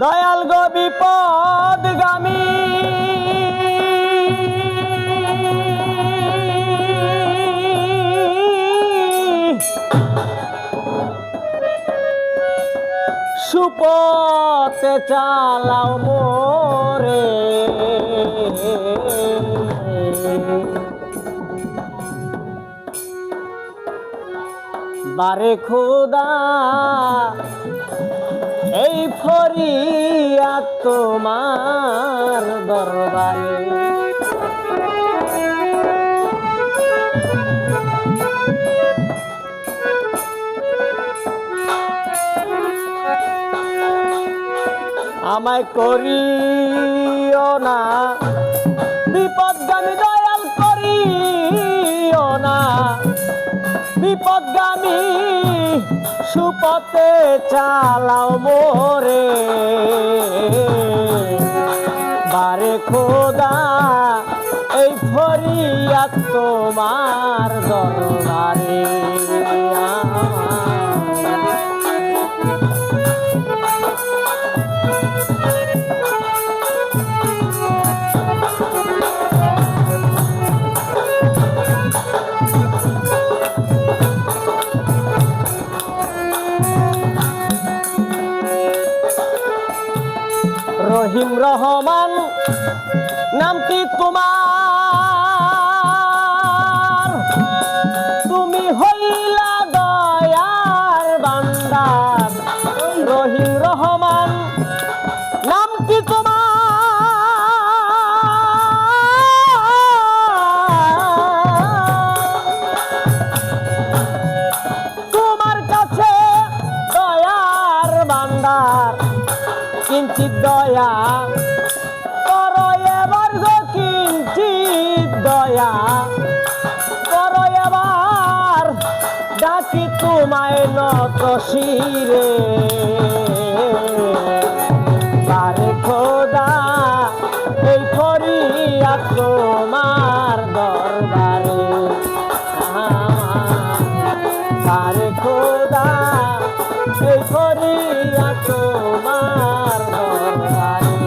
দয়াল গো বিপদগামী সুপথে চালাও মোরে বারে খোদা এই ফরিয়াদ তোমার দরবারে আমায় করিও না বিপদগামী, দয়াল করিও না বিপদগামী, সুপথে চালাও মোরে বারে খোদা এই ফরিয়াদ তোমার দরবারে রহিম রহমান নামটি তোমার, তুমি হইলা দয়ার বান্দার। রহিম রহমান নামটি তোমার কাছে দয়ার বান্দার, কিঞ্চিত দয়া করো এবার গো, কিঞ্চিত দয়া করো এবার, ডাকি তোমায় নত শিরে বারে খোদা এই ফরিয়াদ তোমার দরবারে বারে খোদা এই ফরিয়াদ তোমার দরবারে।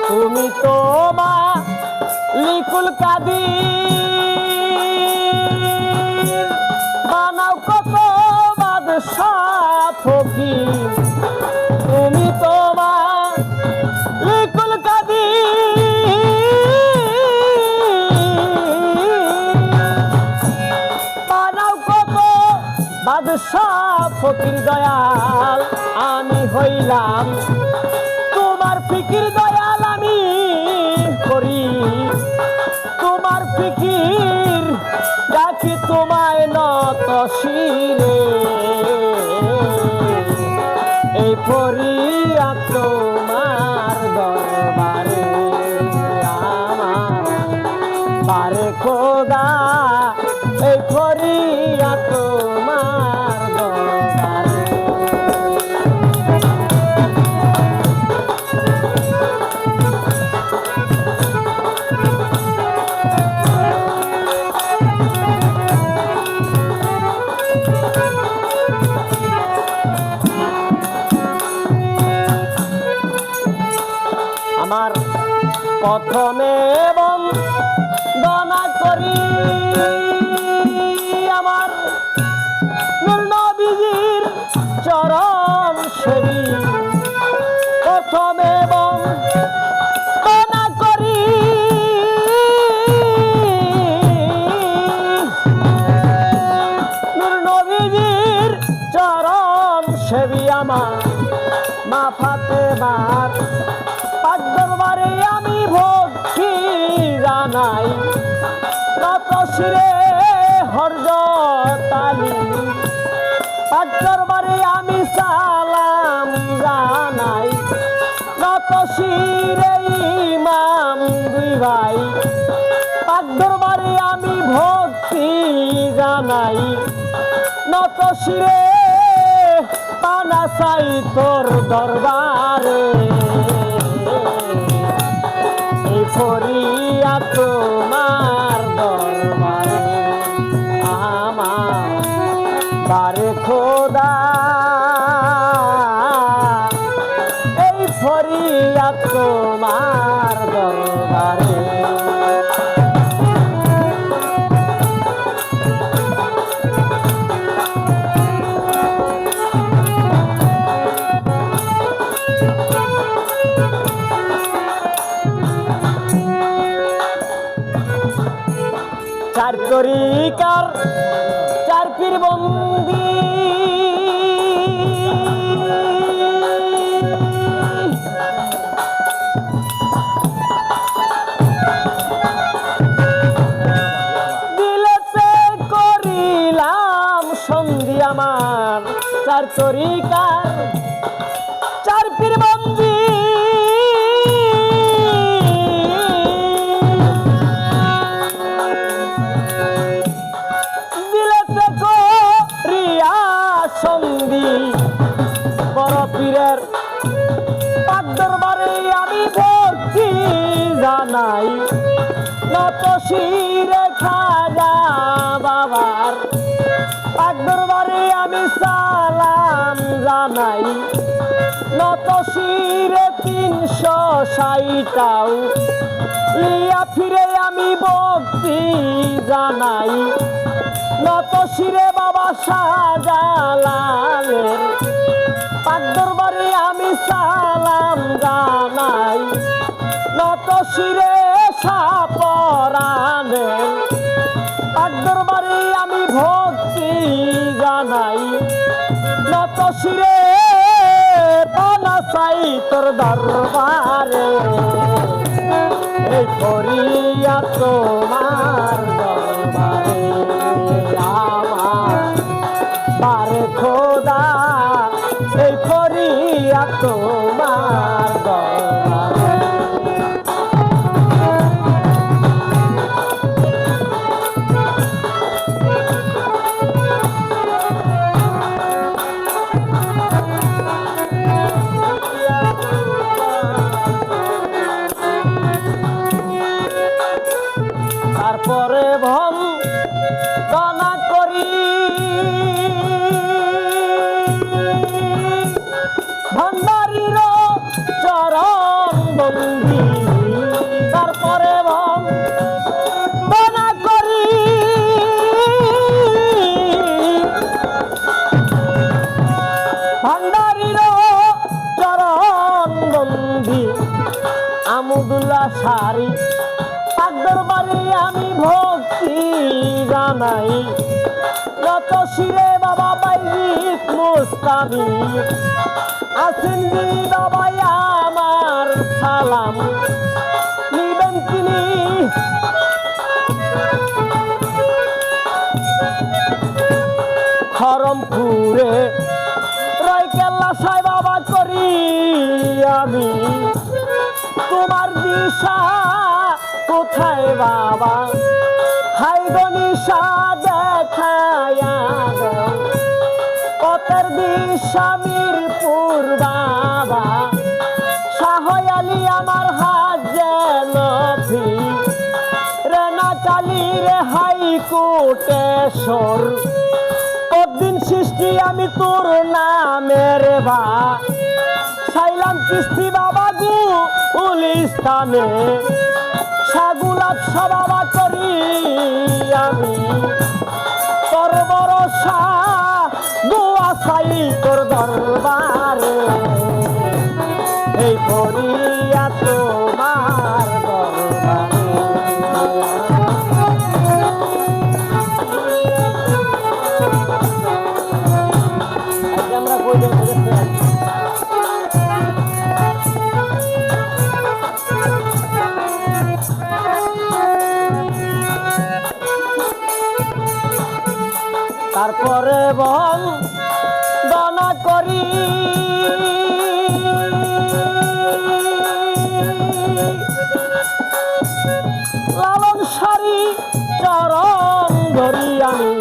তুমি তো মালিকুল কাদির, বানাও কত বাদশাহ ফকির। তুমি তো মালিকুল কাদির, বানাও কত বাদশাহ ফকির। দয়াল আমি হইলাম তোমার ফিকির, দয়াল আমি করি তোমার ফিকির, ডাকি তোমায় নত শিরে এই ফরিয়াদ তোমার দরবারে আমার বারে খোদা এই ফরিয়াদ তোমার দরবারে। আমার প্রথমে বন্দনা করি আমার নূর নবীজির চরণ সেবী, প্রথমে বন্দনা করি নূর নবীজির চরণ সেবী আমার মা ফাতেমার পাক দরবারে আমি ভক্তি জানাই, নত শিরে হযরত আলী পাক দরবারে আমি সালাম জানাই, নত শিরে ইমাম দুই ভাই পাক পাক দরবারে আমি ভক্তি জানাই নত শিরে পানা চাই তোর দরবারে এই ফরিয়াদ তোমার দরবারে আমার বারে খোদা এই ফরিয়াদ তোমার দরবারে চার তরিকার চার পীর বন্দি দিলেতে করিলাম সন্ধি আমার চার তরিকার চার পীর বন্দি বড় পীরের পাক দরবারে আমি ভক্তি জানাই নত শিরে খাজা বাবার পাক দরবারে আমি সালাম জানাই নত শিরে 360টাও লিয়া ফিরে আমি ভক্তি জানাই নত শিরে বাবা শাহজালালের পাক দরবারে আমি সালাম জানাই নত শিরে সাপরানের পাক দরবারে আমি ভক্তি জানাই নত শিরে পানা চাই তোর দরবারে এই ফরিয়াদ তোমার দরবারে আমার বারে খোদা এই ফরিয়াদ তোমার দরবারে তারপরে ভম দানা করি ভান্ডারীর চরণ বন্দি তারপরে ভম দানা করি ভান্ডারীর চরণ বন্দি আমুদুল্লাহ সারি পাক দরবারে আমি ভক্তি জানাই নত শিরে বাবা বাইজিৎ মুস্তামি আছেন যিনি বাবা আমার সালাম নিবেন তিনি খরমপুরে রয় কেল্লা সাই বাবা করি আমি তোমার দিশা কোথায় বাবা হাই গনিশা দেখায়া দেও পথের দিশা মিরপুর বাবা শাহ আলী আমার হাত যেন রেনা কালীর হাইকোটেশ্বর কদিন সৃষ্টি আমি তোর নামের বা সাইলাম কিস্তি বাবা গুল ইসলামে সাগুলাপ সবাবা করি আমি তোর ভরসা দোয়া চাই তোর দরবারে এই ফরিয়াদ তোমার দরবারে আমরা কই তারপরে বল দানা করি লালন সারি আমি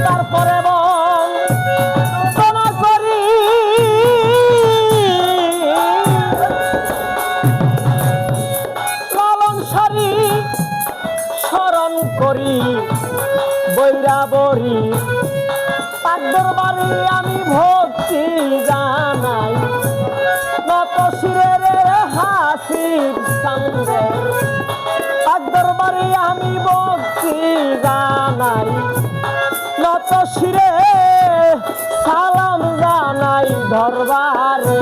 তারপরে বন্দনা করি লালন সারি স্মরণ করি বৈরাবরী পাক দরবারে আমি ভক্তি জানাই নত শিরের হাসির সঙ্গে পাক দরবারে আমি ভক্তি জানাই নত শিরে সালাম জানাই দরবারে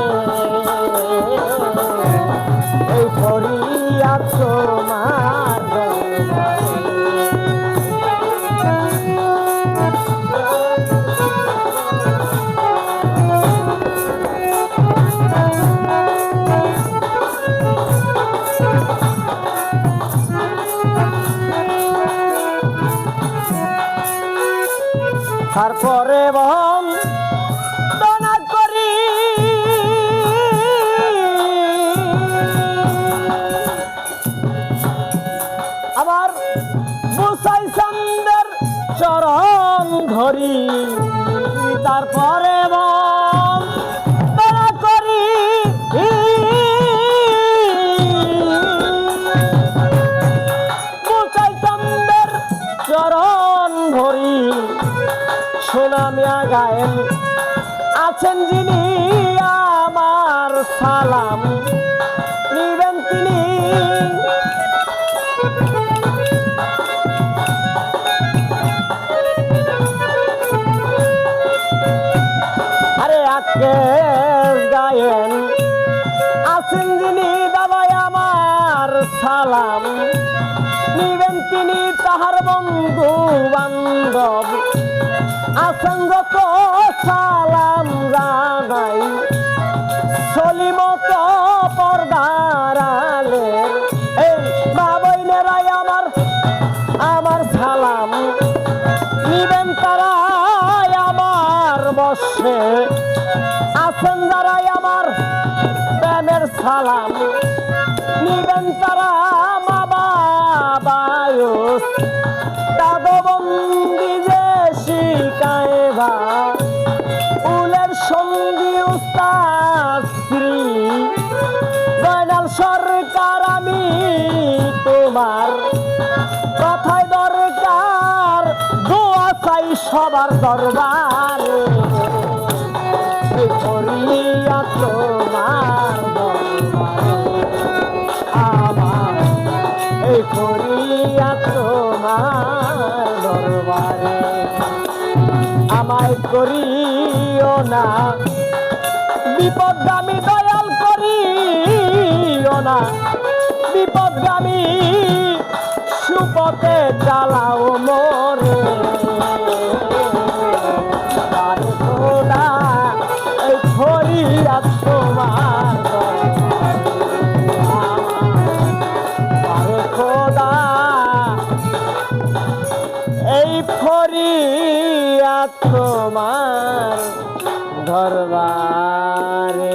এই ফরিয়াদ তোমার তারপরে বন্দনা করি আবার বুসাই চন্দ্রের চরণ ধরি তারপরে বন্দনা করি বুসাই চন্দ্রের চরণ ধরি সোনামিয়া গায়েন আছেন যিনি আমার সালাম নিবেন তিনি আরে আজকে গায়েন আছেন যিনি দাদাই আমার সালাম নিবেন তিনি তাহার বন্ধু বান্ধব আছেন যত সালাম জানাই সলিমত পর্দার আলের এই মা বইনেরাই আমার সালাম নিবেন তারাই আমার বসে আছেন যারাই আমার প্রেমের সালাম নিবেন তারা মা বাবায়ুস দাদবন্দি যে শিকায় ভা উলের সঙ্গী উস্তাদ শ্রী জয়নাল সরকার আমি তোমার কথায় দরকার দোয়া চাই সবার দরবারে করিয়া তোমার আমার এই করিয়া তোমার দরবারে আমায় করিও না বিপদগামী দয়াল করিও না বিপদগামী সুপথে চালাও মোরে আরে খোদা এই ফরিয়াদ তোমার আরে খোদা এই ফরিয়াদ তোমার দরবারে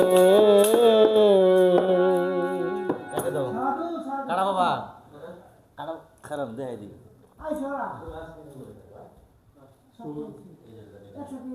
কারা বাবা কারা খারাপ দেখাই দিবি একসাথে